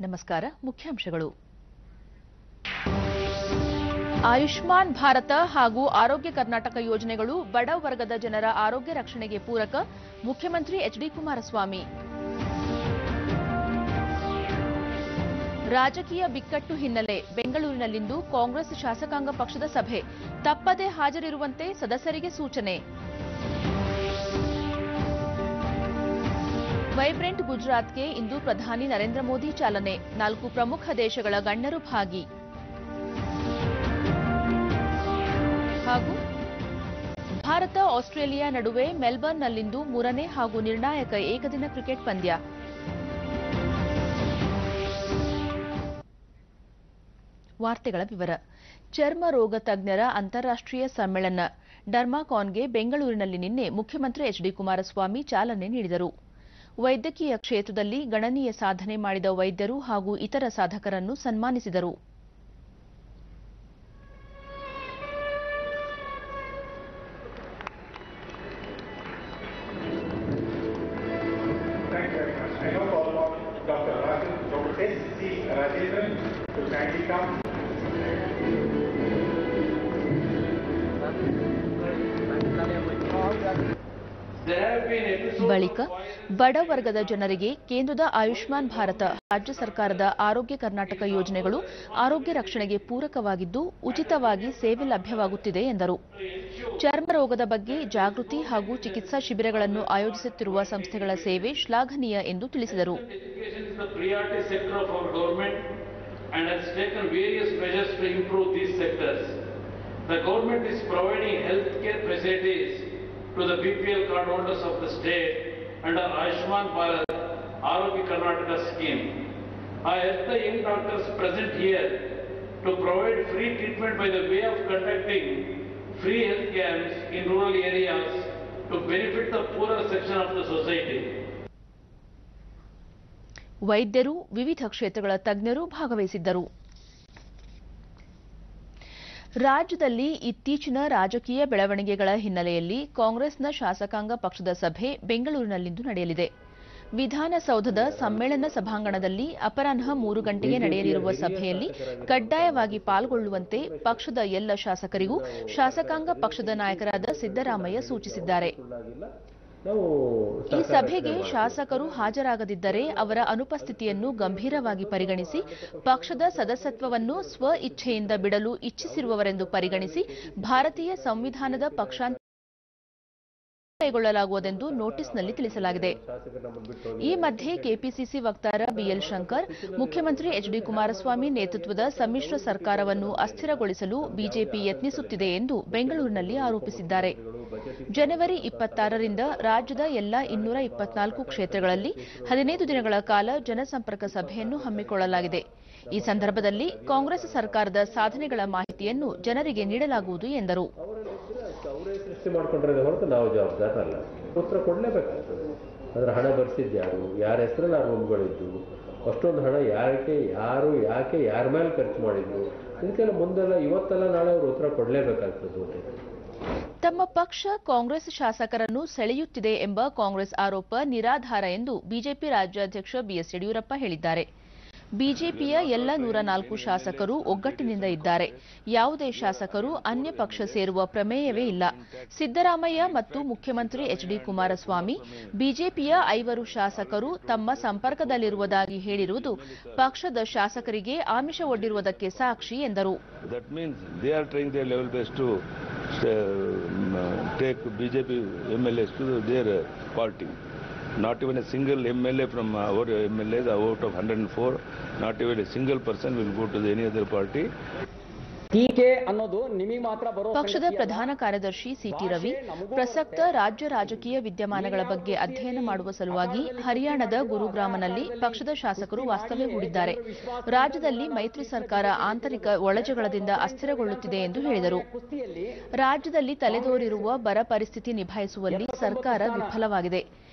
ನಮಸ್ಕಾರ. ಮುಖ್ಯಾಂಶಗಳು. ಆಯುಷ್ಮಾನ್ ಭಾರತ ಹಾಗೂ ಆರೋಗ್ಯ ಕರ್ನಾಟಕ ಯೋಜನೆಗಳು ಬಡ ವರ್ಗದ ಜನರ ಆರೋಗ್ಯ ರಕ್ಷಣೆಗೆ ಪೂರಕ. ಮುಖ್ಯಮಂತ್ರಿ ಎಚ್ಡಿ ಕುಮಾರಸ್ವಾಮಿ. ರಾಜಕೀಯ ಬಿಕ್ಕಟ್ಟು ಹಿನ್ನೆಲೆ ಬೆಂಗಳೂರಿನಲ್ಲಿಂದು ಕಾಂಗ್ರೆಸ್ ಶಾಸಕಾಂಗ ಪಕ್ಷದ ಸಭೆ. ತಪ್ಪದೆ ಹಾಜರಿರುವಂತೆ ಸದಸ್ಯರಿಗೆ ಸೂಚನೆ. ವೈಬ್ರೆಂಟ್ ಗುಜರಾತ್ಗೆ ಇಂದು ಪ್ರಧಾನಿ ನರೇಂದ್ರ ಮೋದಿ ಚಾಲನೆ. 4 ಪ್ರಮುಖ ದೇಶಗಳ ಗಣ್ಯರು ಭಾಗಿ. ಹಾಗೂ ಭಾರತ ಆಸ್ಟ್ರೇಲಿಯಾ ನಡುವೆ ಮೆಲ್ಬರ್ನ್ನಲ್ಲಿಂದು 3ನೇ ಹಾಗೂ ನಿರ್ಣಾಯಕ ಏಕದಿನ ಕ್ರಿಕೆಟ್ ಪಂದ್ಯ. ವಾರ್ತೆಗಳ ವಿವರ. ಚರ್ಮ ರೋಗ ತಜ್ಞರ ಅಂತಾರಾಷ್ಟ್ರೀಯ ಸಮ್ಮೇಳನ ಡರ್ಮಾಕಾನ್ಗೆ ಬೆಂಗಳೂರಿನಲ್ಲಿ ನಿನ್ನೆ ಮುಖ್ಯಮಂತ್ರಿ ಎಚ್ಡಿ ಕುಮಾರಸ್ವಾಮಿ ಚಾಲನೆ ನೀಡಿದರು. ವೈದ್ಯಕೀಯ ಕ್ಷೇತ್ರದಲ್ಲಿ ಗಣನೀಯ ಸಾಧನೆ ಮಾಡಿದ ವೈದ್ಯರು ಹಾಗೂ ಇತರ ಸಾಧಕರನ್ನು ಸನ್ಮಾನಿಸಿದರು. ಬಳಿಕ ಬಡ ವರ್ಗದ ಜನರಿಗೆ ಕೇಂದ್ರದ ಆಯುಷ್ಮಾನ್ ಭಾರತ, ರಾಜ್ಯ ಸರ್ಕಾರದ ಆರೋಗ್ಯ ಕರ್ನಾಟಕ ಯೋಜನೆಗಳು ಆರೋಗ್ಯ ರಕ್ಷಣೆಗೆ ಪೂರಕವಾಗಿದ್ದು ಉಚಿತವಾಗಿ ಸೇವೆ ಲಭ್ಯವಾಗುತ್ತಿದೆ ಎಂದರು. ಚರ್ಮ ರೋಗದ ಬಗ್ಗೆ ಜಾಗೃತಿ ಹಾಗೂ ಚಿಕಿತ್ಸಾ ಶಿಬಿರಗಳನ್ನು ಆಯೋಜಿಸುತ್ತಿರುವ ಸಂಸ್ಥೆಗಳ ಸೇವೆ ಶ್ಲಾಘನೀಯ ಎಂದು ತಿಳಿಸಿದರು. to the BPL card holders of the state under Ayushman Bharat Arogya Karnataka scheme. I urge the young doctors present here to provide free treatment by the way of conducting free health camps in rural areas to benefit the poorer section of the society. ವೈದ್ಯರು, ವಿವಿಧ ಕ್ಷೇತ್ರಗಳ ತಜ್ಞರು ಭಾಗವಹಿಸಿದ್ದರು. ರಾಜ್ಯದಲ್ಲಿ ಇತ್ತೀಚಿನ ರಾಜಕೀಯ ಬೆಳವಣಿಗೆಗಳ ಹಿನ್ನೆಲೆಯಲ್ಲಿ ಕಾಂಗ್ರೆಸ್ನ ಶಾಸಕಾಂಗ ಪಕ್ಷದ ಸಭೆ ಬೆಂಗಳೂರಿನಲ್ಲಿಂದು ನಡೆಯಲಿದೆ. ವಿಧಾನಸೌಧದ ಸಮ್ಮೇಳನ ಸಭಾಂಗಣದಲ್ಲಿ ಅಪರಾಹ್ನ 3 ಗಂಟೆಗೆ ನಡೆಯಲಿರುವ ಸಭೆಯಲ್ಲಿ ಕಡ್ಡಾಯವಾಗಿ ಪಾಲ್ಗೊಳ್ಳುವಂತೆ ಪಕ್ಷದ ಎಲ್ಲ ಶಾಸಕರಿಗೂ ಶಾಸಕಾಂಗ ಪಕ್ಷದ ನಾಯಕರಾದ ಸಿದ್ದರಾಮಯ್ಯ ಸೂಚಿಸಿದ್ದಾರೆ. ಈ ಸಭೆಗೆ ಶಾಸಕರು ಹಾಜರಾಗದಿದ್ದರೆ ಅವರ ಅನುಪಸ್ಥಿತಿಯನ್ನು ಗಂಭೀರವಾಗಿ ಪರಿಗಣಿಸಿ ಪಕ್ಷದ ಸದಸ್ಯತ್ವವನ್ನು ಸ್ವ ಇಚ್ಛೆಯಿಂದ ಬಿಡಲು ಇಚ್ಛಿಸಿರುವವರೆಂದು ಪರಿಗಣಿಸಿ ಭಾರತೀಯ ಸಂವಿಧಾನದ ಪಕ್ಷಾಂತರ ಕೈಗೊಳ್ಳಲಾಗುವುದೆಂದು ನೋಟಿಸ್ನಲ್ಲಿ ತಿಳಿಸಲಾಗಿದೆ. ಈ ಮಧ್ಯೆ ಕೆಪಿಸಿಸಿ ವಕ್ತಾರ ಬಿಎಲ್ ಶಂಕರ್ ಮುಖ್ಯಮಂತ್ರಿ ಎಚ್ಡಿ ಕುಮಾರಸ್ವಾಮಿ ನೇತೃತ್ವದ ಸಮ್ಮಿಶ್ರ ಸರ್ಕಾರವನ್ನು ಅಸ್ಥಿರಗೊಳಿಸಲು ಬಿಜೆಪಿ ಯತ್ನಿಸುತ್ತಿದೆ ಎಂದು ಬೆಂಗಳೂರಿನಲ್ಲಿ ಆರೋಪಿಸಿದ್ದಾರೆ. ಜನವರಿ 26ರಿಂದ ರಾಜ್ಯದ ಎಲ್ಲ 224 ಕ್ಷೇತ್ರಗಳಲ್ಲಿ 15 ದಿನಗಳ ಕಾಲ ಜನಸಂಪರ್ಕ ಸಭೆಯನ್ನು ಹಮ್ಮಿಕೊಳ್ಳಲಾಗಿದೆ. ಈ ಸಂದರ್ಭದಲ್ಲಿ ಕಾಂಗ್ರೆಸ್ ಸರ್ಕಾರದ ಸಾಧನೆಗಳ ಮಾಹಿತಿಯನ್ನು ಜನರಿಗೆ ನೀಡಲಾಗುವುದು ಎಂದರು. ಸೃಷ್ಟಿ ಮಾಡ್ಕೊಂಡಿರೋದು ಹೊರತು ನಾವು ಜವಾಬ್ದಾರರಲ್ಲ. ಉತ್ತರ ಕೊಡಲೇಬೇಕಾಗ್ತದೆ. ಅದರ ಹಣ ಬರ್ಸಿದ್ಯಾರು, ಯಾರ ಹೆಸರಲ್ಲಿ ಆ ರೂಮ್ಗಳಿದ್ದು, ಅಷ್ಟೊಂದು ಹಣ ಯಾಕೆ ಯಾರ ಮೇಲೆ ಖರ್ಚು ಮಾಡಿದ್ರು, ಇದಕ್ಕೆಲ್ಲ ಮುಂದೆಲ್ಲ ಇವತ್ತೆಲ್ಲ ನಾಳೆ ಅವರು ಉತ್ತರ ಕೊಡಲೇಬೇಕಾಗ್ತದೆ. ತಮ್ಮ ಪಕ್ಷ ಕಾಂಗ್ರೆಸ್ ಶಾಸಕರನ್ನು ಸೆಳೆಯುತ್ತಿದೆ ಎಂಬ ಕಾಂಗ್ರೆಸ್ ಆರೋಪ ನಿರಾಧಾರ ಎಂದು ಬಿಜೆಪಿ ರಾಜ್ಯಾಧ್ಯಕ್ಷ ಬಿಎಸ್ ಯಡಿಯೂರಪ್ಪ ಹೇಳಿದ್ದಾರೆ. ಬಿಜೆಪಿಯ ಎಲ್ಲ 104 ಶಾಸಕರು ಒಗ್ಗಟ್ಟಿನಿಂದ ಇದ್ದಾರೆ. ಯಾವುದೇ ಶಾಸಕರು ಅನ್ಯ ಪಕ್ಷ ಸೇರುವ ಪ್ರಮೇಯವೇ ಇಲ್ಲ. ಸಿದ್ದರಾಮಯ್ಯ ಮತ್ತು ಮುಖ್ಯಮಂತ್ರಿ ಎಚ್ಡಿ ಕುಮಾರಸ್ವಾಮಿ ಬಿಜೆಪಿಯ 5 ಶಾಸಕರು ತಮ್ಮ ಸಂಪರ್ಕದಲ್ಲಿರುವುದಾಗಿ ಹೇಳಿರುವುದು ಪಕ್ಷದ ಶಾಸಕರಿಗೆ ಆಮಿಷ ಒಡ್ಡಿರುವುದಕ್ಕೆ ಸಾಕ್ಷಿ ಎಂದರು. Not even a single MLA from our MLAs out of 104, not even a single person will go to any other party. ಪಕ್ಷದ ಪ್ರಧಾನ ಕಾರ್ಯದರ್ಶಿ ಸಿಟಿ ರವಿ ಪ್ರಸಕ್ತ ರಾಜ್ಯ ರಾಜಕೀಯ ವಿದ್ಯಮಾನಗಳ ಬಗ್ಗೆ ಅಧ್ಯಯನ ಮಾಡುವ ಸಲುವಾಗಿ ಹರಿಯಾಣದ ಗುರುಗ್ರಾಮನಲ್ಲಿ ಪಕ್ಷದ ಶಾಸಕರು ವಾಸ್ತವ್ಯ ಹೂಡಿದ್ದಾರೆ. ರಾಜ್ಯದಲ್ಲಿ ಮೈತ್ರಿ ಸರ್ಕಾರ ಆಂತರಿಕ ಒಳಜಗಳದಿಂದ ಅಸ್ಥಿರಗೊಳ್ಳುತ್ತಿದೆ ಎಂದು ಹೇಳಿದರು. ರಾಜ್ಯದಲ್ಲಿ ತಲೆದೋರಿರುವ ಬರ ಪರಿಸ್ಥಿತಿ ನಿಭಾಯಿಸುವಲ್ಲಿ ಸರ್ಕಾರ ವಿಫಲವಾಗಿದೆ.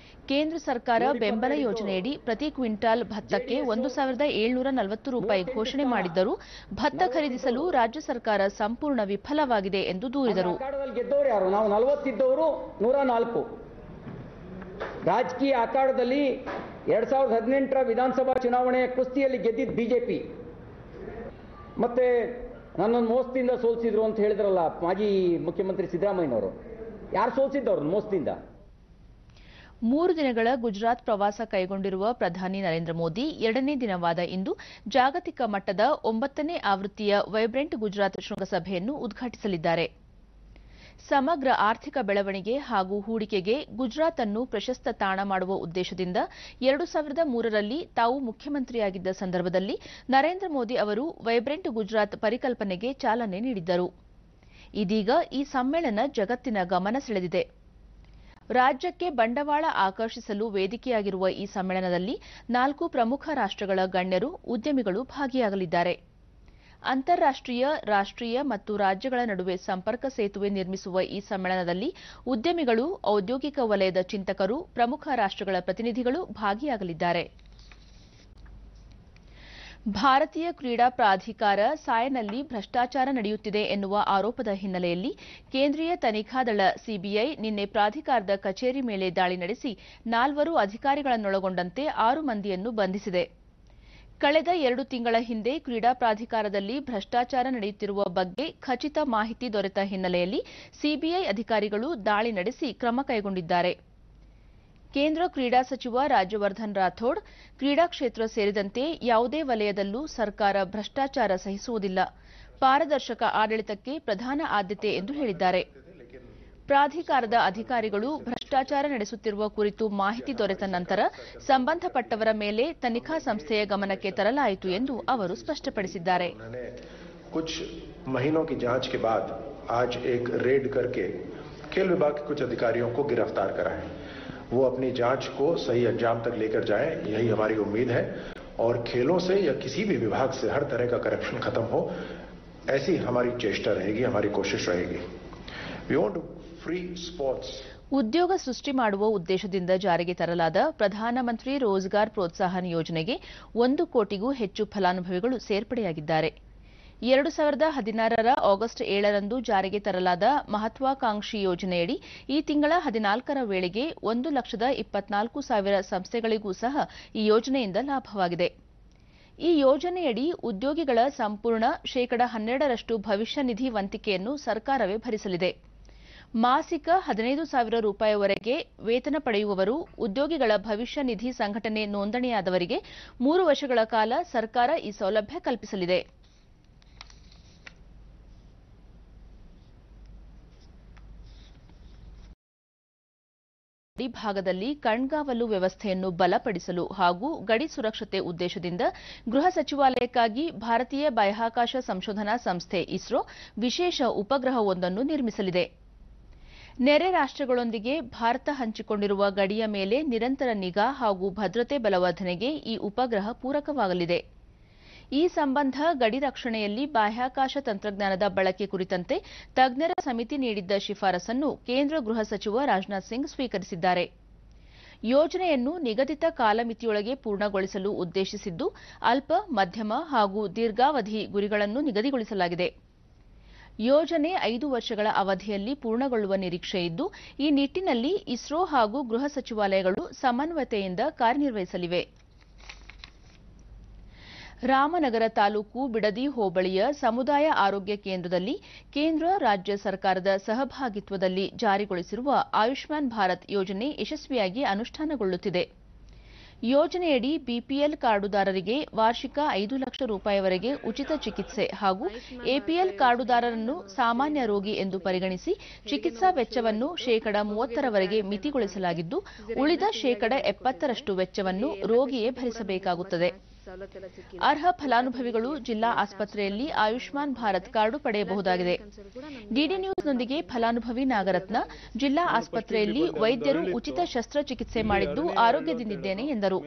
ಕೇಂದ್ರ ಸರ್ಕಾರ ಬೆಂಬಲ ಯೋಜನೆಯಡಿ ಪ್ರತಿ ಕ್ವಿಂಟಾಲ್ ಭತ್ತಕ್ಕೆ 1,740 ರೂಪಾಯಿ ಘೋಷಣೆ ಮಾಡಿದ್ದರೂ ಭತ್ತ ಖರೀದಿಸಲು ರಾಜ್ಯ ಸರ್ಕಾರ ಸಂಪೂರ್ಣ ವಿಫಲವಾಗಿದೆ ಎಂದು ದೂರಿದರು. ನಾವು 40 ಇದ್ದವರು 104. ರಾಜಕೀಯ ಆಟಾಡದಲ್ಲಿ 2018ರ ವಿಧಾನಸಭಾ ಚುನಾವಣೆಯ ಕುಸ್ತಿಯಲ್ಲಿ ಗೆದ್ದಿದ್ದ ಬಿಜೆಪಿ ಮತ್ತೆ ನನ್ನನ್ನು ಮೋಸದಿಂದ ಸೋಲಿಸಿದ್ರು ಅಂತ ಹೇಳಿದ್ರಲ್ಲ ಮಾಜಿ ಮುಖ್ಯಮಂತ್ರಿ ಸಿದ್ದರಾಮಯ್ಯನವರು. ಯಾರು ಸೋಲಿಸಿದ್ದವ್ರು ಮೋಸದಿಂದ? 3 ದಿನಗಳ ಗುಜರಾತ್ ಪ್ರವಾಸ ಕೈಗೊಂಡಿರುವ ಪ್ರಧಾನಿ ನರೇಂದ್ರ ಮೋದಿ 2ನೇ ದಿನವಾದ ಇಂದು ಜಾಗತಿಕ ಮಟ್ಟದ 9ನೇ ಆವೃತ್ತಿಯ ವೈಬ್ರೆಂಟ್ ಗುಜರಾತ್ ಶೃಂಗಸಭೆಯನ್ನು ಉದ್ಘಾಟಿಸಲಿದ್ದಾರೆ. ಸಮಗ್ರ ಆರ್ಥಿಕ ಬೆಳವಣಿಗೆ ಹಾಗೂ ಹೂಡಿಕೆಗೆ ಗುಜರಾತ್ ಅನ್ನು ಪ್ರಶಸ್ತ ತಾಣ ಮಾಡುವ ಉದ್ದೇಶದಿಂದ 2003ರಲ್ಲಿ ತಾವು ಮುಖ್ಯಮಂತ್ರಿಯಾಗಿದ್ದ ಸಂದರ್ಭದಲ್ಲಿ ನರೇಂದ್ರ ಮೋದಿ ಅವರು ವೈಬ್ರೆಂಟ್ ಗುಜರಾತ್ ಪರಿಕಲ್ಪನೆಗೆ ಚಾಲನೆ ನೀಡಿದ್ದರು. ಇದೀಗ ಈ ಸಮ್ಮೇಳನ ಜಗತ್ತಿನ ಗಮನ ಸೆಳೆದಿದೆ. ರಾಜ್ಯಕ್ಕೆ ಬಂಡವಾಳ ಆಕರ್ಷಿಸಲು ವೇದಿಕೆಯಾಗಿರುವ ಈ ಸಮ್ಮೇಳನದಲ್ಲಿ 4 ಪ್ರಮುಖ ರಾಷ್ಟ್ರಗಳ ಗಣ್ಯರು, ಉದ್ಯಮಿಗಳು ಭಾಗಿಯಾಗಲಿದ್ದಾರೆ. ಅಂತಾರಾಷ್ಟ್ರೀಯ, ರಾಷ್ಟ್ರೀಯ ಮತ್ತು ರಾಜ್ಯಗಳ ನಡುವೆ ಸಂಪರ್ಕ ಸೇತುವೆ ನಿರ್ಮಿಸುವ ಈ ಸಮ್ಮೇಳನದಲ್ಲಿ ಉದ್ಯಮಿಗಳು, ಔದ್ಯೋಗಿಕ ವಲಯದ ಚಿಂತಕರು, ಪ್ರಮುಖ ರಾಷ್ಟ್ರಗಳ ಪ್ರತಿನಿಧಿಗಳು ಭಾಗಿಯಾಗಲಿದ್ದಾರೆ. ಭಾರತೀಯ ಕ್ರೀಡಾ ಪ್ರಾಧಿಕಾರ ಸಾಯ್ನಲ್ಲಿ ಭ್ರಷ್ಟಾಚಾರ ನಡೆಯುತ್ತಿದೆ ಎನ್ನುವ ಆರೋಪದ ಹಿನ್ನೆಲೆಯಲ್ಲಿ ಕೇಂದ್ರೀಯ ತನಿಖಾ ದಳ ಸಿಬಿಐ ನಿನ್ನೆ ಪ್ರಾಧಿಕಾರದ ಕಚೇರಿ ಮೇಲೆ ದಾಳಿ ನಡೆಸಿ 4 ಅಧಿಕಾರಿಗಳನ್ನೊಳಗೊಂಡಂತೆ 6 ಮಂದಿಯನ್ನು ಬಂಧಿಸಿದೆ. ಕಳೆದ 2 ತಿಂಗಳ ಹಿಂದೆ ಕ್ರೀಡಾ ಪ್ರಾಧಿಕಾರದಲ್ಲಿ ಭ್ರಷ್ಟಾಚಾರ ನಡೆಯುತ್ತಿರುವ ಬಗ್ಗೆ ಖಚಿತ ಮಾಹಿತಿ ದೊರೆತ ಹಿನ್ನೆಲೆಯಲ್ಲಿ ಸಿಬಿಐ ಅಧಿಕಾರಿಗಳು ದಾಳಿ ನಡೆಸಿ ಕ್ರಮ ಕೈಗೊಂಡಿದ್ದಾರೆ. ಕೇಂದ್ರ ಕ್ರೀಡಾ ಸಚಿವ ರಾಜ್ಯವರ್ಧನ್ ರಾಥೋಡ್, ಕ್ರೀಡಾ ಕ್ಷೇತ್ರ ಸೇರಿದಂತೆ ಯಾವುದೇ ವಲಯದಲ್ಲೂ ಸರ್ಕಾರ ಭ್ರಷ್ಟಾಚಾರ ಸಹಿಸುವುದಿಲ್ಲ, ಪಾರದರ್ಶಕ ಆಡಳಿತಕ್ಕೆ ಪ್ರಧಾನ ಆದ್ಯತೆ ಎಂದು ಹೇಳಿದ್ದಾರೆ. ಪ್ರಾಧಿಕಾರದ ಅಧಿಕಾರಿಗಳು ಭ್ರಷ್ಟಾಚಾರ ನಡೆಸುತ್ತಿರುವ ಕುರಿತು ಮಾಹಿತಿ ದೊರೆತ ನಂತರ ಸಂಬಂಧಪಟ್ಟವರ ಮೇಲೆ ತನಿಖಾ ಸಂಸ್ಥೆಯ ಗಮನಕ್ಕೆ ತರಲಾಯಿತು ಎಂದು ಅವರು ಸ್ಪಷ್ಟಪಡಿಸಿದ್ದಾರೆ. कुछ महीनों की जांच के बाद आज एक रेड करके खेल विभाग के कुछ अधिकारियों को गिरफ्तार करा है. वो अपनी जांच को सही अंजाम तक लेकर जाएं, यही हमारी उम्मीद है. और खेलों से या किसी भी विभाग से हर तरह का करप्शन खत्म हो, ऐसी हमारी चेष्टा रहेगी, हमारी कोशिश रहेगी. We want free sports. ಉದ್ಯೋಗ ಸೃಷ್ಟಿ ಮಾಡುವ ಉದ್ದೇಶದಿಂದ ಜಾರಿಗೆ ತರಲಾದ ಪ್ರಧಾನಮಂತ್ರಿ ರೋಜ್ಗಾರ್ ಪ್ರೋತ್ಸಾಹನ ಯೋಜನೆಗೆ 1 ಕೋಟಿಗೂ ಹೆಚ್ಚು ಫಲಾನುಭವಿಗಳು ಸೇರ್ಪಡೆಯಾಗಿದ್ದಾರೆ. 2016ರ ಆಗಸ್ಟ್ 7ರಂದು ಜಾರಿಗೆ ತರಲಾದ ಮಹತ್ವಾಕಾಂಕ್ಷಿ ಯೋಜನೆಯಡಿ ಈ ತಿಂಗಳ 14ರ ವೇಳೆಗೆ 1,24,000 ಸಂಸ್ಥೆಗಳಿಗೂ ಸಹ ಈ ಯೋಜನೆಯಿಂದ ಲಾಭವಾಗಿದೆ. ಈ ಯೋಜನೆಯಡಿ ಉದ್ಯೋಗಿಗಳ ಸಂಪೂರ್ಣ ಶೇಕಡ 12ರಷ್ಟು ಭವಿಷ್ಯ ನಿಧಿ ವಂತಿಕೆಯನ್ನು ಸರ್ಕಾರವೇ ಭರಿಸಲಿದೆ. ಮಾಸಿಕ 15,000 ರೂಪಾಯಿವರೆಗೆ ವೇತನ ಪಡೆಯುವವರು, ಉದ್ಯೋಗಿಗಳ ಭವಿಷ್ಯ ನಿಧಿ ಸಂಘಟನೆ ನೋಂದಣಿಯಾದವರಿಗೆ 3 ವರ್ಷಗಳ ಕಾಲ ಸರ್ಕಾರ ಈ ಸೌಲಭ್ಯ ಕಲ್ಪಿಸಲಿದೆ. ಗಡಿ ಭಾಗದಲ್ಲಿ ಕಣ್ಗಾವಲು ವ್ಯವಸ್ಥೆಯನ್ನು ಬಲಪಡಿಸಲು ಹಾಗೂ ಗಡಿ ಸುರಕ್ಷತೆ ಉದ್ದೇಶದಿಂದ ಗೃಹ ಸಚಿವಾಲಯಕ್ಕಾಗಿ ಭಾರತೀಯ ಬಾಹ್ಯಾಕಾಶ ಸಂಶೋಧನಾ ಸಂಸ್ಥೆ ಇಸ್ರೋ ವಿಶೇಷ ಉಪಗ್ರಹವೊಂದನ್ನು ನಿರ್ಮಿಸಲಿದೆ. ನೆರೆ ರಾಷ್ಟ್ರಗಳೊಂದಿಗೆ ಭಾರತ ಹಂಚಿಕೊಂಡಿರುವ ಗಡಿಯ ಮೇಲೆ ನಿರಂತರ ನಿಗಾ ಹಾಗೂ ಭದ್ರತೆ ಬಲವರ್ಧನೆಗೆ ಈ ಉಪಗ್ರಹ ಪೂರಕವಾಗಲಿದೆ. ಈ ಸಂಬಂಧ ಗಡಿ ರಕ್ಷಣೆಯಲ್ಲಿ ಬಾಹ್ಯಾಕಾಶ ತಂತ್ರಜ್ಞಾನದ ಬಳಕೆ ಕುರಿತಂತೆ ತಜ್ಞರ ಸಮಿತಿ ನೀಡಿದ್ದ ಶಿಫಾರಸನ್ನು ಕೇಂದ್ರ ಗೃಹ ಸಚಿವ ರಾಜನಾಥ್ ಸಿಂಗ್ ಸ್ವೀಕರಿಸಿದ್ದಾರೆ. ಯೋಜನೆಯನ್ನು ನಿಗದಿತ ಕಾಲಮಿತಿಯೊಳಗೆ ಪೂರ್ಣಗೊಳಿಸಲು ಉದ್ದೇಶಿಸಿದ್ದು, ಅಲ್ಪ, ಮಧ್ಯಮ ಹಾಗೂ ದೀರ್ಘಾವಧಿ ಗುರಿಗಳನ್ನು ನಿಗದಿಗೊಳಿಸಲಾಗಿದೆ. ಯೋಜನೆ 5 ವರ್ಷಗಳ ಅವಧಿಯಲ್ಲಿ ಪೂರ್ಣಗೊಳ್ಳುವ ನಿರೀಕ್ಷೆಯಿದ್ದು, ಈ ನಿಟ್ಟಿನಲ್ಲಿ ಇಸ್ರೋ ಹಾಗೂ ಗೃಹ ಸಚಿವಾಲಯಗಳು ಸಮನ್ವಯತೆಯಿಂದ ಕಾರ್ಯನಿರ್ವಹಿಸಲಿವೆ. ರಾಮನಗರ ತಾಲೂಕು ಬಿಡದಿ ಹೋಬಳಿಯ ಸಮುದಾಯ ಆರೋಗ್ಯ ಕೇಂದ್ರದಲ್ಲಿ ಕೇಂದ್ರ, ರಾಜ್ಯ ಸರ್ಕಾರದ ಸಹಭಾಗಿತ್ವದಲ್ಲಿ ಜಾರಿಗೊಳಿಸಿರುವ ಆಯುಷ್ಮಾನ್ ಭಾರತ್ ಯೋಜನೆ ಯಶಸ್ವಿಯಾಗಿ ಅನುಷ್ಠಾನಗೊಳ್ಳುತ್ತಿದೆ. ಯೋಜನೆಯಡಿ ಬಿಪಿಎಲ್ ಕಾರ್ಡುದಾರರಿಗೆ ವಾರ್ಷಿಕ 5 ಲಕ್ಷ ರೂಪಾಯಿವರೆಗೆ ಉಚಿತ ಚಿಕಿತ್ಸೆ ಹಾಗೂ ಎಪಿಎಲ್ ಕಾರ್ಡುದಾರರನ್ನು ಸಾಮಾನ್ಯ ರೋಗಿ ಎಂದು ಪರಿಗಣಿಸಿ ಚಿಕಿತ್ಸಾ ವೆಚ್ಚವನ್ನು ಶೇಕಡ 30ರವರೆಗೆ ಮಿತಿಗೊಳಿಸಲಾಗಿದ್ದು, ಉಳಿದ ಶೇಕಡ 70ರಷ್ಟು ವೆಚ್ಚವನ್ನು ರೋಗಿಯೇ ಭರಿಸಬೇಕಾಗುತ್ತದೆ. ಅರ್ಹ ಫಲಾನುಭವಿಗಳು ಜಿಲ್ಲಾ ಆಸ್ಪತ್ರೆಯಲ್ಲಿ ಆಯುಷ್ಮಾನ್ ಭಾರತ್ ಕಾರ್ಡು ಪಡೆಯಬಹುದಾಗಿದೆ. ಡಿಡಿ ನ್ಯೂಸ್ನೊಂದಿಗೆ ಫಲಾನುಭವಿ ನಾಗರತ್ನ, ಜಿಲ್ಲಾ ಆಸ್ಪತ್ರೆಯಲ್ಲಿ ವೈದ್ಯರು ಉಚಿತ ಶಸ್ತ್ರಚಿಕಿತ್ಸೆ ಮಾಡಿದ್ದು ಆರೋಗ್ಯದಿಂದಿದ್ದೇನೆ ಎಂದರು.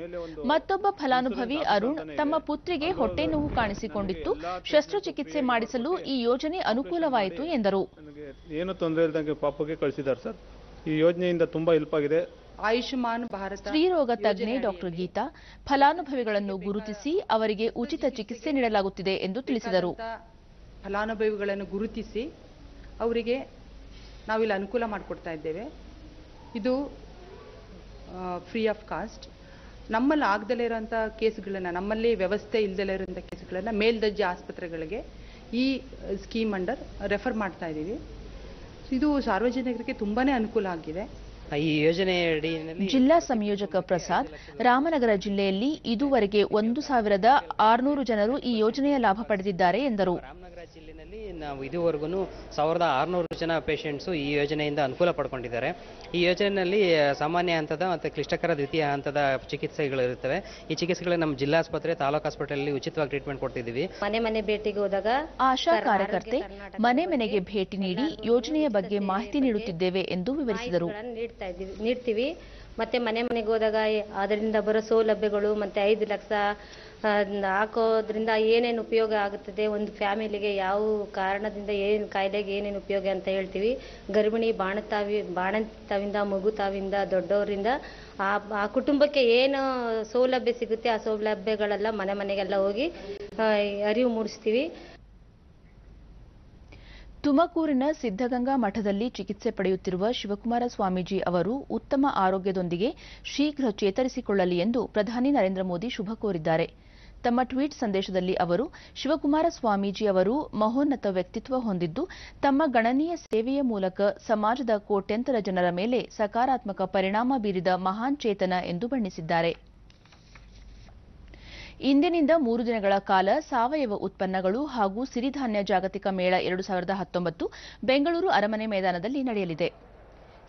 ಮತ್ತೊಬ್ಬ ಫಲಾನುಭವಿ ಅರುಣ್, ತಮ್ಮ ಪುತ್ರಿಗೆ ಹೊಟ್ಟೆ ನೋವು ಕಾಣಿಸಿಕೊಂಡಿತ್ತು, ಶಸ್ತ್ರಚಿಕಿತ್ಸೆ ಮಾಡಿಸಲು ಈ ಯೋಜನೆ ಅನುಕೂಲವಾಯಿತು ಎಂದರು. ಏನು ತೊಂದರೆ ಇಲ್ಲದಂಗೆ ಪಾಪಗೆ ಕಳಿಸಿದ್ದಾರೆ ಸರ್. ಈ ಯೋಜನೆಯಿಂದ ತುಂಬಾ ಹೆಲ್ಪ್ ಆಗಿದೆ. ಆಯುಷ್ಮಾನ್ ಭಾರತ ಸ್ತ್ರೀರೋಗ ತಜ್ಞೆ ಡಾಕ್ಟರ್ ಗೀತಾ ಫಲಾನುಭವಿಗಳನ್ನು ಗುರುತಿಸಿ ಅವರಿಗೆ ಉಚಿತ ಚಿಕಿತ್ಸೆ ನೀಡಲಾಗುತ್ತಿದೆ ಎಂದು ತಿಳಿಸಿದರು. ಫಲಾನುಭವಿಗಳನ್ನು ಗುರುತಿಸಿ ಅವರಿಗೆ ನಾವಿಲ್ಲಿ ಅನುಕೂಲ ಮಾಡಿಕೊಡ್ತಾ ಇದ್ದೇವೆ. ಇದು ಫ್ರೀ ಆಫ್ ಕಾಸ್ಟ್. ನಮ್ಮಲ್ಲಿ ಆಗದಲ್ಲೇ ಇರೋಂಥ ಕೇಸ್ಗಳನ್ನು, ನಮ್ಮಲ್ಲಿ ವ್ಯವಸ್ಥೆ ಇಲ್ಲದಲ್ಲೇ ಇರೋಂಥ ಕೇಸ್ಗಳನ್ನು ಮೇಲ್ದರ್ಜೆ ಆಸ್ಪತ್ರೆಗಳಿಗೆ ಈ ಸ್ಕೀಮ್ ಅಂಡರ್ ರೆಫರ್ ಮಾಡ್ತಾ ಇದ್ದೀವಿ. ಇದು ಸಾರ್ವಜನಿಕರಿಗೆ ತುಂಬಾನೇ ಅನುಕೂಲ ಆಗಿದೆ. ಈ ಯೋಜನೆ ಅಡಿಯಲ್ಲಿ ಜಿಲ್ಲಾ ಸಂಯೋಜಕ ಪ್ರಸಾದ್, ರಾಮನಗರ ಜಿಲ್ಲೆಯಲ್ಲಿ ಇದುವರೆಗೆ 1,600 ಜನರು ಈ ಯೋಜನೆಯ ಲಾಭ ಪಡೆದಿದ್ದಾರೆ ಎಂದರು. ರಾಮನಗರ ಜಿಲ್ಲೆಯಲ್ಲಿ ನಾವು ಇದುವರೆಗೂ 1,600 ಜನ ಪೇಷಂಟ್ಸು ಈ ಯೋಜನೆಯಿಂದ ಅನುಕೂಲ ಪಡ್ಕೊಂಡಿದ್ದಾರೆ. ಈ ಯೋಜನೆಯಲ್ಲಿ ಸಾಮಾನ್ಯ ಹಂತದ ಮತ್ತು ಕ್ಲಿಷ್ಟಕರ ದ್ವಿತೀಯ ಹಂತದ ಚಿಕಿತ್ಸೆಗಳು ಇರುತ್ತವೆ. ಈ ಚಿಕಿತ್ಸೆಗಳಿಗೆ ನಮ್ಮ ಜಿಲ್ಲಾ ಆಸ್ಪತ್ರೆ, ತಾಲೂಕು ಹಾಸ್ಪಿಟಲ್ ಉಚಿತವಾಗಿ ಟ್ರೀಟ್ಮೆಂಟ್ ಕೊಡ್ತಿದ್ದೀವಿ. ಮನೆ ಭೇಟಿಗೆ ಹೋದಾಗ ಆಶಾ ಕಾರ್ಯಕರ್ತೆ ಮನೆ ಮನೆಗೆ ಭೇಟಿ ನೀಡಿ ಯೋಜನೆಯ ಬಗ್ಗೆ ಮಾಹಿತಿ ನೀಡುತ್ತಿದ್ದೇವೆ ಎಂದು ವಿವರಿಸಿದರು. ನೀಡ್ತೀವಿ. ಮತ್ತೆ ಮನೆಗೆ ಹೋದಾಗ ಅದರಿಂದ ಬರೋ ಸೌಲಭ್ಯಗಳು, ಮತ್ತೆ 5 ಲಕ್ಷ ಹಾಕೋದ್ರಿಂದ ಏನೇನು ಉಪಯೋಗ ಆಗುತ್ತದೆ, ಒಂದು ಫ್ಯಾಮಿಲಿಗೆ ಯಾವ ಕಾರಣದಿಂದ ಏನು ಕಾಯಿಲೆಗೆ ಏನೇನು ಉಪಯೋಗ ಅಂತ ಹೇಳ್ತೀವಿ. ಗರ್ಭಿಣಿ, ಬಾಣಂತವಿಂದ ಮಗು ತಾವಿಂದ ದೊಡ್ಡವರಿಂದ ಆ ಕುಟುಂಬಕ್ಕೆ ಏನು ಸೌಲಭ್ಯ ಸಿಗುತ್ತೆ ಆ ಸೌಲಭ್ಯಗಳೆಲ್ಲ ಮನೆಗೆಲ್ಲ ಹೋಗಿ ಅರಿವು ಮೂಡಿಸ್ತೀವಿ. ತುಮಕೂರಿನ ಸಿದ್ಧಗಂಗಾ ಮಠದಲ್ಲಿ ಚಿಕಿತ್ಸೆ ಪಡೆಯುತ್ತಿರುವ ಶಿವಕುಮಾರ ಸ್ವಾಮೀಜಿ ಅವರು ಉತ್ತಮ ಆರೋಗ್ಯದೊಂದಿಗೆ ಶೀಘ್ರ ಚೇತರಿಸಿಕೊಳ್ಳಲಿ ಎಂದು ಪ್ರಧಾನಿ ನರೇಂದ್ರ ಮೋದಿ ಶುಭ ಕೋರಿದ್ದಾರೆ. ತಮ್ಮ ಟ್ವೀಟ್ ಸಂದೇಶದಲ್ಲಿ ಅವರು, ಶಿವಕುಮಾರ ಸ್ವಾಮೀಜಿ ಅವರು ಮಹೋನ್ನತ ವ್ಯಕ್ತಿತ್ವ ಹೊಂದಿದ್ದು, ತಮ್ಮ ಗಣನೀಯ ಸೇವೆಯ ಮೂಲಕ ಸಮಾಜದ ಕೋಟ್ಯಂತರ ಜನರ ಮೇಲೆ ಸಕಾರಾತ್ಮಕ ಪರಿಣಾಮ ಬೀರಿದ ಮಹಾನ್ ಚೇತನ ಎಂದು ಬಣ್ಣಿಸಿದ್ದಾರೆ. ಇಂದಿನಿಂದ 3 ದಿನಗಳ ಕಾಲ ಸಾವಯವ ಉತ್ಪನ್ನಗಳು ಹಾಗೂ ಸಿರಿಧಾನ್ಯ ಜಾಗತಿಕ ಮೇಳ 2019 ಬೆಂಗಳೂರು ಅರಮನೆ ಮೈದಾನದಲ್ಲಿ ನಡೆಯಲಿದೆ.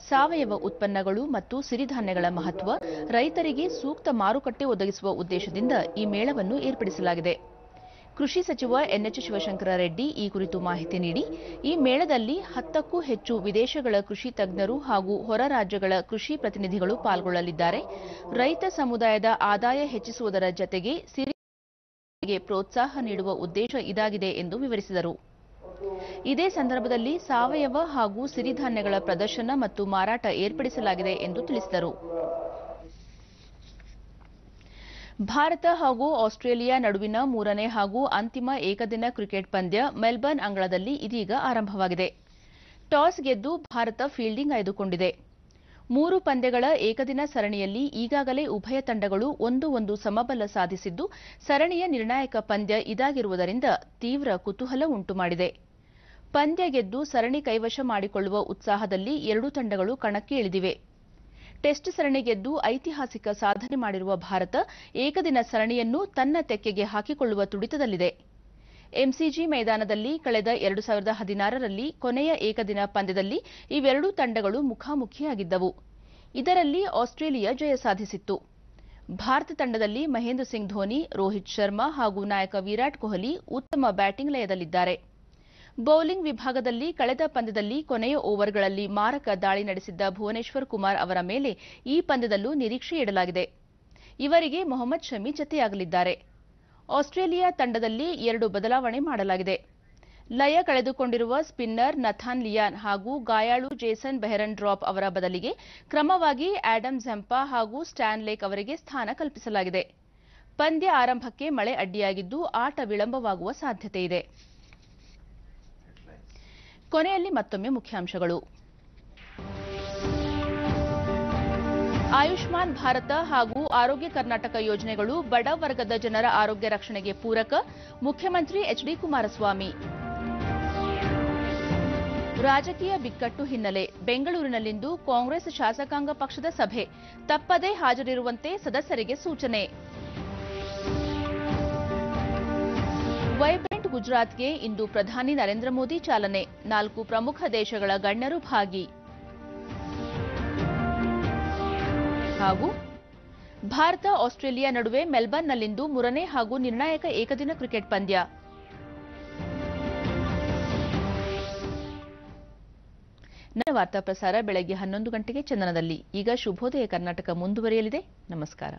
ಸಾವಯವ ಉತ್ಪನ್ನಗಳು ಮತ್ತು ಸಿರಿಧಾನ್ಯಗಳ ಮಹತ್ವ, ರೈತರಿಗೆ ಸೂಕ್ತ ಮಾರುಕಟ್ಟೆ ಒದಗಿಸುವ ಉದ್ದೇಶದಿಂದ ಈ ಮೇಳವನ್ನು ಏರ್ಪಡಿಸಲಾಗಿದೆ. ಕೃಷಿ ಸಚಿವ ಎನ್ಎಚ್ ಶಿವಶಂಕರ ರೆಡ್ಡಿ ಈ ಕುರಿತು ಮಾಹಿತಿ ನೀಡಿ, ಈ ಮೇಳದಲ್ಲಿ 10ಕ್ಕೂ ಹೆಚ್ಚು ವಿದೇಶಗಳ ಕೃಷಿ ತಜ್ಞರು ಹಾಗೂ ಹೊರ ರಾಜ್ಯಗಳ ಕೃಷಿ ಪ್ರತಿನಿಧಿಗಳು ಪಾಲ್ಗೊಳ್ಳಲಿದ್ದಾರೆ. ರೈತ ಸಮುದಾಯದ ಆದಾಯ ಹೆಚ್ಚಿಸುವುದರ ಜತೆಗೆ ಸಿರಿಧಾನ್ಯಗಳಿಗೆ ಪ್ರೋತ್ಸಾಹ ನೀಡುವ ಉದ್ದೇಶ ಇದಾಗಿದೆ ಎಂದು ವಿವರಿಸಿದರು. ಇದೇ ಸಂದರ್ಭದಲ್ಲಿ ಸಾವಯವ ಹಾಗೂ ಸಿರಿಧಾನ್ಯಗಳ ಪ್ರದರ್ಶನ ಮತ್ತು ಮಾರಾಟ ಏರ್ಪಡಿಸಲಾಗಿದೆ ಎಂದು ತಿಳಿಸಿದರು. ಭಾರತ ಹಾಗೂ ಆಸ್ಟ್ರೇಲಿಯಾ ನಡುವಿನ 3ನೇ ಹಾಗೂ ಅಂತಿಮ ಏಕದಿನ ಕ್ರಿಕೆಟ್ ಪಂದ್ಯ ಮೆಲ್ಬರ್ನ್ ಅಂಗಳದಲ್ಲಿ ಇದೀಗ ಆರಂಭವಾಗಿದೆ. ಟಾಸ್ ಗೆದ್ದು ಭಾರತ ಫೀಲ್ಡಿಂಗ್ ಆಯ್ದುಕೊಂಡಿದೆ. 3 ಪಂದ್ಯಗಳ ಏಕದಿನ ಸರಣಿಯಲ್ಲಿ ಈಗಾಗಲೇ ಉಭಯ ತಂಡಗಳು 1-1 ಸಮಬಲ ಸಾಧಿಸಿದ್ದು, ಸರಣಿಯ ನಿರ್ಣಾಯಕ ಪಂದ್ಯ ಇದಾಗಿರುವುದರಿಂದ ತೀವ್ರ ಕುತೂಹಲ ಉಂಟುಮಾಡಿದೆ. ಪಂದ್ಯ ಗೆದ್ದು ಸರಣಿ ಕೈವಶ ಮಾಡಿಕೊಳ್ಳುವ ಉತ್ಸಾಹದಲ್ಲಿ ಎರಡೂ ತಂಡಗಳು ಕಣಕ್ಕೆ ಇಳಿದಿವೆ. ಟೆಸ್ಟ್ ಸರಣಿ ಗೆದ್ದು ಐತಿಹಾಸಿಕ ಸಾಧನೆ ಮಾಡಿರುವ ಭಾರತ ಏಕದಿನ ಸರಣಿಯನ್ನು ತನ್ನ ತೆಕ್ಕೆಗೆ ಹಾಕಿಕೊಳ್ಳುವ ತುಡಿತದಲ್ಲಿದೆ. ಎಂಸಿಜಿ ಮೈದಾನದಲ್ಲಿ ಕಳೆದ 2016ರಲ್ಲಿ ಕೊನೆಯ ಏಕದಿನ ಪಂದ್ಯದಲ್ಲಿ ಇವೆರಡೂ ತಂಡಗಳು ಮುಖಾಮುಖಿಯಾಗಿದ್ದವು. ಇದರಲ್ಲಿ ಆಸ್ಟ್ರೇಲಿಯಾ ಜಯ ಸಾಧಿಸಿತ್ತು. ಭಾರತ ತಂಡದಲ್ಲಿ ಮಹೇಂದ್ರ ಸಿಂಗ್ ಧೋನಿ, ರೋಹಿತ್ ಶರ್ಮಾ ಹಾಗೂ ನಾಯಕ ವಿರಾಟ್ ಕೊಹ್ಲಿ ಉತ್ತಮ ಬ್ಯಾಟಿಂಗ್ ಲಯದಲ್ಲಿದ್ದಾರೆ. ಬೌಲಿಂಗ್ ವಿಭಾಗದಲ್ಲಿ ಕಳೆದ ಪಂದ್ಯದಲ್ಲಿ ಕೊನೆಯ ಓವರ್ಗಳಲ್ಲಿ ಮಾರಕ ದಾಳಿ ನಡೆಸಿದ್ದ ಭುವನೇಶ್ವರ್ ಕುಮಾರ್ ಅವರ ಮೇಲೆ ಈ ಪಂದ್ಯದಲ್ಲೂ ನಿರೀಕ್ಷೆ ಇಡಲಾಗಿದೆ. ಇವರಿಗೆ ಮೊಹಮ್ಮದ್ ಶಮಿ ಜತೆಯಾಗಲಿದ್ದಾರೆ. ಆಸ್ಟ್ರೇಲಿಯಾ ತಂಡದಲ್ಲಿ 2 ಬದಲಾವಣೆ ಮಾಡಲಾಗಿದೆ. ಲಯ ಕಳೆದುಕೊಂಡಿರುವ ಸ್ಪಿನ್ನರ್ ನಥಾನ್ ಲಿಯಾನ್ ಹಾಗೂ ಗಾಯಾಳು ಜೇಸನ್ ಬೆಹರನ್ ಡ್ರಾಪ್ ಅವರ ಬದಲಿಗೆ ಕ್ರಮವಾಗಿ ಆಡಮ್ ಝಂಪಾ ಹಾಗೂ ಸ್ಟ್ಯಾನ್ ಲೇಕ್ ಅವರಿಗೆ ಸ್ಥಾನ ಕಲ್ಪಿಸಲಾಗಿದೆ. ಪಂದ್ಯ ಆರಂಭಕ್ಕೆ ಮಳೆ ಅಡ್ಡಿಯಾಗಿದ್ದು ಆಟ ವಿಳಂಬವಾಗುವ ಸಾಧ್ಯತೆ ಇದೆ. ಕೊನೆಯಲ್ಲಿ ಮತ್ತೊಮ್ಮೆ ಮುಖ್ಯಾಂಶಗಳು. ಆಯುಷ್ಮಾನ್ ಭಾರತ ಹಾಗೂ ಆರೋಗ್ಯ ಕರ್ನಾಟಕ ಯೋಜನೆಗಳು ಬಡ ವರ್ಗದ ಜನರ ಆರೋಗ್ಯ ರಕ್ಷಣೆಗೆ ಪೂರಕ, ಮುಖ್ಯಮಂತ್ರಿ ಎಚ್ಡಿ ಕುಮಾರಸ್ವಾಮಿ. ರಾಜಕೀಯ ಬಿಕ್ಕಟ್ಟು ಹಿನ್ನೆಲೆ ಬೆಂಗಳೂರಿನಲ್ಲಿಂದು ಕಾಂಗ್ರೆಸ್ ಶಾಸಕಾಂಗ ಪಕ್ಷದ ಸಭೆ, ತಪ್ಪದೇ ಹಾಜರಿರುವಂತೆ ಸದಸ್ಯರಿಗೆ ಸೂಚನೆ. ವೈಬ್ರೆಂಟ್ ಗುಜರಾತ್ಗೆ ಇಂದು ಪ್ರಧಾನಿ ನರೇಂದ್ರ ಮೋದಿ ಚಾಲನೆ, 4 ಪ್ರಮುಖ ದೇಶಗಳ ಗಣ್ಯರು ಭಾಗಿ. ಹಾಗೂ ಭಾರತ ಆಸ್ಟ್ರೇಲಿಯಾ ನಡುವೆ ಮೆಲ್ಬರ್ನ್ನಲ್ಲಿಂದು 3ನೇ ಹಾಗೂ ನಿರ್ಣಾಯಕ ಏಕದಿನ ಕ್ರಿಕೆಟ್ ಪಂದ್ಯ. ನನ್ನ ವಾರ್ತಾ ಪ್ರಸಾರ ಬೆಳಗ್ಗೆ 11 ಗಂಟೆಗೆ ಚಂದನದಲ್ಲಿ. ಈಗ ಶುಭೋದಯ ಕರ್ನಾಟಕ ಮುಂದುವರಿಯಲಿದೆ. ನಮಸ್ಕಾರ.